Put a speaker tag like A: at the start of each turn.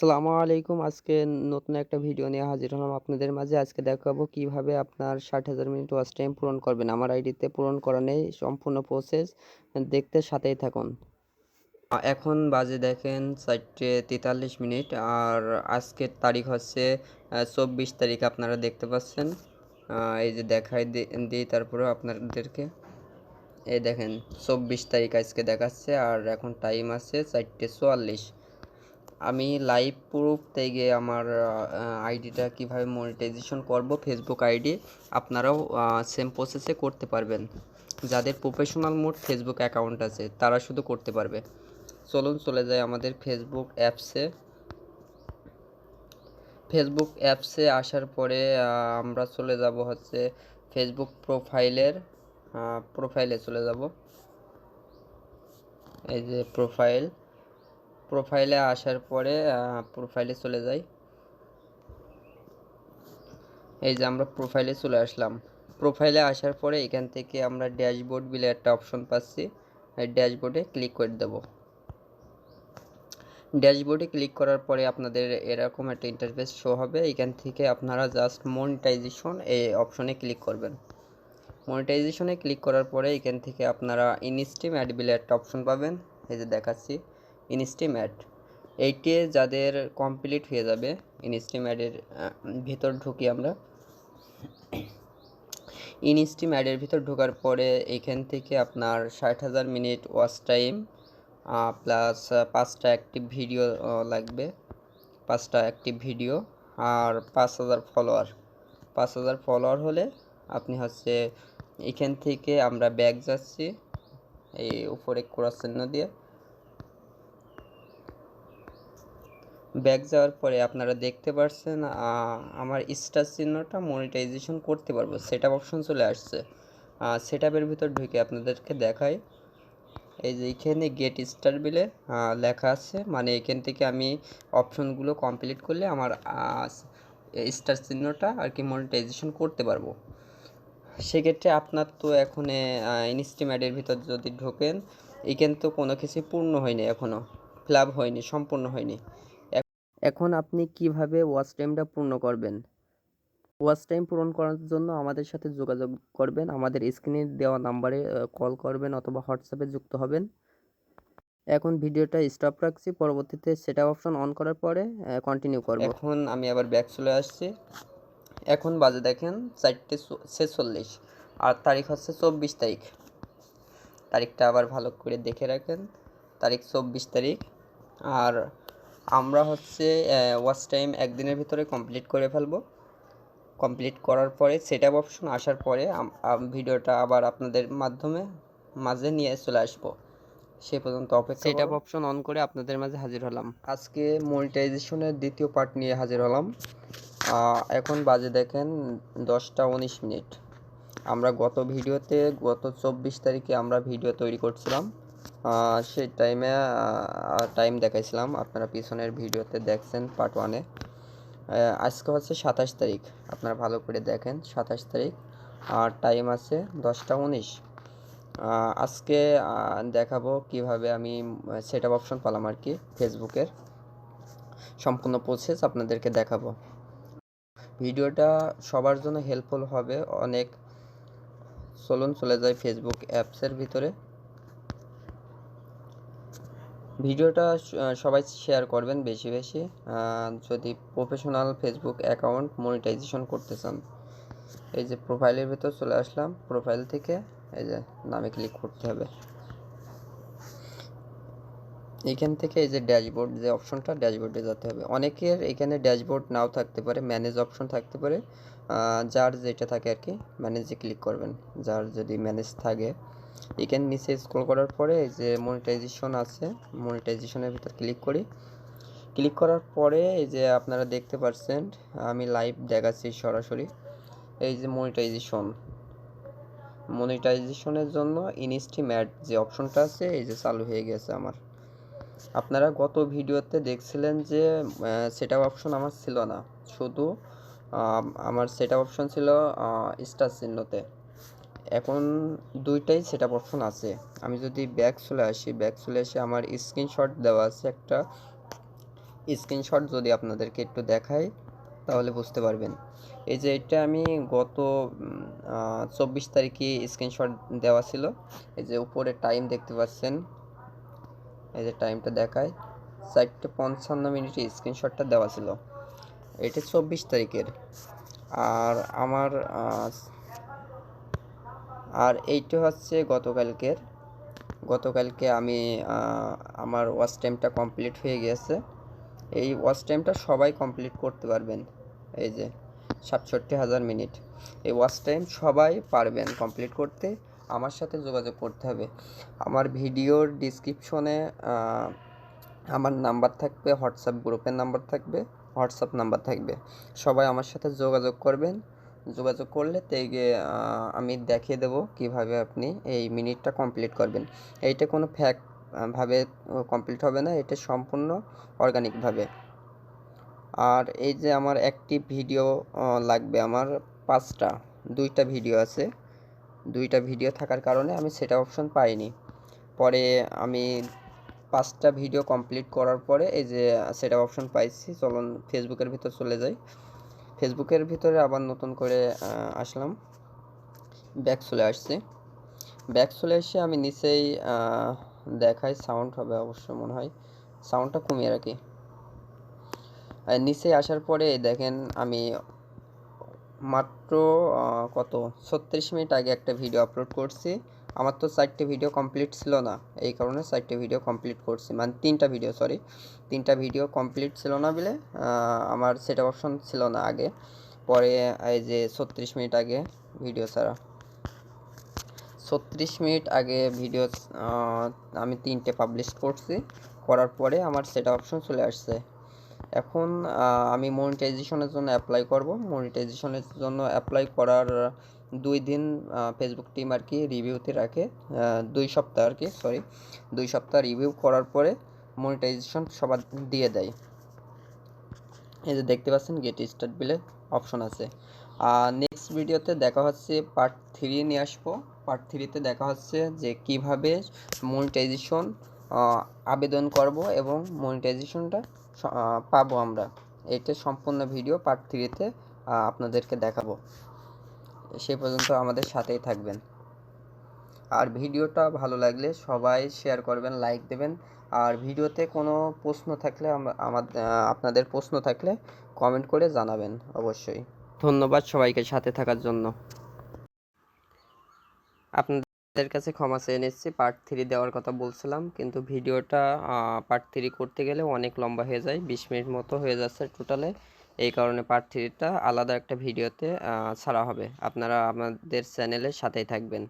A: আসসালামু আলাইকুম। আজকে নতুন একটা ভিডিও নিয়ে হাজির হলাম আপনাদের মাঝে। আজকে দেখাবো কিভাবে আপনার 60,000 মিনিট ওয়াচ টাইম পূরণ করবেন। আমার আইডিতে পূরণ করা নেই, সম্পূর্ণ প্রসেস দেখতে সাথেই থাকুন। এখন বাজে দেখেন 4:43 মিনিট আর আজকের তারিখ হচ্ছে 24 তারিখ। আপনারা দেখতে পাচ্ছেন, এই যে দেখাই দিই তারপরে আপনাদেরকে। এই দেখেন 24 তারিখ আজকে দেখাচ্ছে আর এখন টাইম আছে 4:44। আমি লাইভ প্রুফ থেকে আমার আইডিটা কিভাবে মনিটাইজেশন করব, ফেসবুক আইডি আপনারাও সেম প্রসেসে করতে পারবেন। যাদের প্রফেশনাল মোড ফেসবুক অ্যাকাউন্ট আছে তারা শুধু করতে পারবে। চলুন চলে যাই আমাদের ফেসবুক অ্যাপসে আসার পরে আমরা চলে যাব হচ্ছে ফেসবুক প্রোফাইলে চলে যাব। এই যে প্রোফাইলে আসার পরে প্রোফাইলে চলে যাই। এই যে আমরা প্রোফাইলে চলে আসলাম। প্রোফাইলে আসার পরে এখান থেকে আমরা ড্যাশবোর্ড বলে একটা অপশন পাচ্ছি। ড্যাশবোর্ডে ক্লিক করে দেব। ড্যাশবোর্ডে ক্লিক করার পরে আপনাদের এরকম একটা ইন্টারফেস শো হবে। এখান থেকে আপনারা জাস্ট মনিটাইজেশন এই অপশনে ক্লিক করবেন। মনিটাইজেশনে ক্লিক করার পরে এখান থেকে আপনারা ইনস্ট্রিম অ্যাড বলে একটা অপশন পাবেন। এই যে দেখাচ্ছি ইনস্ট্রিম অ্যাড। এইটি যাদের কমপ্লিট হয়ে যাবে, ইনস্ট্রিম অ্যাডের ভিতর ঢুকি আমরা। ইনস্ট্রিম অ্যাডের ভিতর ঢোকার পরে এখান থেকে আপনার 60,000 মিনিট ওয়াচ টাইম প্লাস 5টা অ্যাক্টিভ ভিডিও লাগবে। 5টা অ্যাক্টিভ ভিডিও আর 5,000 ফলোয়ার হলে আপনি হচ্ছে এখান থেকে আমরা ব্যাক যাচ্ছি এই উপরে ক্রস চিহ্ন দিয়ে। ব্যাক যাওয়ার পরে আপনারা দেখতে পাচ্ছেন আমার স্টার চিহ্নটা মনিটাইজেশন করতে পারবো, সেটআপ অপশন চলে আসছে। সেটআপের ভিতর ঢুকে আপনাদেরকে দেখাই। এই যে এখানে গেট স্টার বিলে লেখা আছে, মানে এখান থেকে আমি অপশনগুলো কমপ্লিট করলে আমার স্টার চিহ্নটা আর কি মনিটাইজেশন করতে পারবো। সেক্ষেত্রে আপনার তো এখন ইনস্টিমেটের ভিতর যদি ঢোকেন, এখানে তো কোনো কিছুই পূর্ণ হয়নি, এখনও ফিল আপ হয়নি, সম্পূর্ণ হয়নি। এখন আপনি কিভাবে ওয়াচ টাইমটা পূর্ণ করবেন? ওয়াচ টাইম পূরণ করার জন্য আমাদের সাথে যোগাযোগ করবেন। আমাদের স্ক্রিনে দেওয়া নাম্বারে কল করবেন অথবা হোয়াটসঅ্যাপে যুক্ত হবেন। এখন ভিডিওটা স্টপ রাখছি, পরবর্তীতে সেটা অপশন অন করার পরে কন্টিনিউ করব। এখন আমি আবার ব্যাক চলে আসছি। এখন বাজে দেখেন 4:46 আর তারিখ হচ্ছে 24 তারিখ। তারিখটা আবার ভালো করে দেখে রাখেন, তারিখ 24 তারিখ। আর আমরা হচ্ছে ওয়াচ টাইম একদিনের ভিতরে কমপ্লিট করে ফেলবো। কমপ্লিট করার পরে সেটআপ অপশন আসার পরে ভিডিওটা আবার আপনাদের মাঝে নিয়ে চলে আসবো। সে পর্যন্ত অপেক্ষা করুন। সেটআপ অপশন অন করে আপনাদের মাঝে হাজির হলাম। আজকে মনিটাইজেশনের দ্বিতীয় পার্ট নিয়ে হাজির হলাম। এখন বাজে দেখেন 10টা 19 মিনিট। আমরা গত 24 তারিখে আমরা ভিডিও তৈরি করছিলাম। সেই টাইম দেখাইছিলাম, আপনারা পিছনের ভিডিওতে দেখছেন পার্ট 1-এ। আজকে হচ্ছে 27 তারিখ, আপনারা ভালো করে দেখেন 27 তারিখ আর টাইম আছে 10টা 19। আজকে দেখাবো কিভাবে আমি সেটআপ অপশন পেলাম আর কি, ফেসবুকের সম্পূর্ণ প্রসেস আপনাদেরকে দেখাবো। ভিডিওটা সবার জন্য হেল্পফুল হবে অনেক। চলুন চলে যাই ফেসবুক অ্যাপসের ভিতরে। ভিডিওটা সবাই শেয়ার করবেন বেশি বেশি যদি প্রফেশনাল ফেসবুক অ্যাকাউন্ট মনিটাইজেশন করতে চান। এই যে প্রোফাইলের ভিতর চলে আসলাম, প্রোফাইল থেকে এই যে নামে ক্লিক করতে হবে। এখান থেকে এই যে ড্যাশবোর্ড যে অপশনটা, ড্যাশবোর্ডে যেতে হবে। অনেকের এখানে ড্যাশবোর্ড নাও থাকতে পারে, ম্যানেজ অপশন থাকতে পারে। যার যেটা থাকে আর কি ম্যানেজে ক্লিক করবেন, যার যদি ম্যানেজ থাকে। এখানে নিচে স্ক্রল করার পরে এই যে মনিটাইজেশন আছে, মনিটাইজেশনের ভিতর ক্লিক করি। ক্লিক করার পরে এই যে আপনারা দেখতে পাচ্ছেন আমি লাইভ দেখাচ্ছি সরাসরি। এই যে মনিটাইজেশনের জন্য ইনস্টিমেট যে অপশনটা আছে এই যে চালু হয়ে গেছে আমার। আপনারা গত ভিডিওতে দেখছিলেন যে সেটআপ অপশন আমার ছিল না, শুধু আমার সেটআপ অপশন ছিল স্টার চিহ্নতে। এখন দুইটাই সেটআপ অপশন আছে। আমি যদি ব্যাক চলে আসি, ব্যাক চলে এসে আমার স্ক্রিনশট দেওয়া আছে একটা, স্ক্রিনশট যদি আপনাদেরকে একটু দেখাই তাহলে বুঝতে পারবেন। এই যে এটা আমি গত 24 তারিখে স্ক্রিনশট দেওয়া ছিল। এই যে উপরে টাইম দেখতে পাচ্ছেন, এই যে টাইমটা দেখায় 4:55 স্ক্রিনশটটা দেওয়া ছিল। এটা 24 তারিখের। আর আমার আর এইটা হচ্ছে গতকালকে আমি আমার ওয়াচ টাইমটা কমপ্লিট হয়ে গেছে। এই ওয়াচ টাইমটা সবাই কমপ্লিট করতে পারবেন। এই যে 67,000 মিনিট এই ওয়াচ টাইম সবাই পারবেন কমপ্লিট করতে। আমার সাথে যোগাযোগ করতে হবে। আমার ভিডিওর ডিসক্রিপশনে আমার নাম্বার থাকবে, হোয়াটসঅ্যাপ গ্রুপের নাম্বার থাকবে, হোয়াটসঅ্যাপ নাম্বার থাকবে। সবাই আমার সাথে যোগাযোগ করবেন। যোগাযোগ করলে আমি দেখিয়ে দেবো কিভাবে আপনি এই মিনিটটা কমপ্লিট করবেন। এইটা কোনো ফ্যাক ভাবে কমপ্লিট হবে না, এটা সম্পূর্ণ অর্গানিকভাবে। আর এই যে আমার একটি ভিডিও লাগবে, আমার 2টা ভিডিও আছে। 2টা ভিডিও থাকার কারণে আমি সেটা অপশন পাইনি। পরে আমি 5টা ভিডিও কমপ্লিট করার পরে এই যে সেটা অপশন পাইছি। চলুন ফেসবুকের ভিতর চলে যাই। ফেসবুকের ভিতরে আবার নতুন করে আসলাম, ব্যাক চলে আসছি। ব্যাক চলে এসে আমি নিচেই দেখাই, সাউন্ড হবে অবশ্য মনে হয়, সাউন্ডটা কমিয়ে রাখি। নিচে আসার পরে দেখেন আমি মাত্র 36 মিনিট আগে একটা ভিডিও আপলোড করছি। আমার তো 4টে ভিডিও কমপ্লিট ছিল না, এই কারণে 4টে ভিডিও কমপ্লিট করছি, মানে 3টা ভিডিও কমপ্লিট ছিল না বলে আমার সেটা অপশন ছিল না আগে। পরে এই যে 36 মিনিট আগে ভিডিও ছাড়া, 36 মিনিট আগে ভিডিও আমি 3টে পাবলিশ করছি। করার পরে আমার সেটা অপশন চলে আসছে। এখন আমি মনিটাইজেশনের জন্য অ্যাপ্লাই করব। মনিটাইজেশনের জন্য অ্যাপ্লাই করার 2 দিন ফেসবুক টিম আর কি রিভিউতে রাখে, 2 সপ্তাহ আর কি, 2 সপ্তাহ রিভিউ করার পরে মনিটাইজেশন সবার দিয়ে দেয়। এই যে দেখতে পাচ্ছেন গেট স্টার্ট বলে অপশন আছে। নেক্সট ভিডিওতে দেখা হচ্ছে পার্ট 3 নিয়ে আসবো। পার্ট 3তে দেখা হচ্ছে যে কিভাবে মনিটাইজেশন আবেদন করব এবং মনিটাইজেশনটা পাবো আমরা। এটা সম্পূর্ণ ভিডিও পার্ট 3তে আপনাদেরকে দেখাবো। সে পর্যন্ত আমাদের সাথেই থাকবেন। আর ভিডিওটা ভালো লাগলে সবাই শেয়ার করবেন, লাইক দেবেন। আর ভিডিওতে কোনো প্রশ্ন থাকলে আপনাদের প্রশ্ন থাকলে কমেন্ট করে জানাবেন অবশ্যই। ধন্যবাদ সবাইকে সাথে থাকার জন্য। আপনাদের কাছে ক্ষমা চেয়ে নিচ্ছি, পার্ট 3 দেওয়ার কথা বলছিলাম, কিন্তু ভিডিওটা পার্ট 3 করতে গেলে অনেক লম্বা হয়ে যায়, 20 মিনিট মতো হয়ে যাচ্ছে টোটালে। এই কারণে পার্ট 3টা আলাদা একটা ভিডিওতে ছাড়া হবে। আপনারা আমাদের চ্যানেলের সাথেই থাকবেন।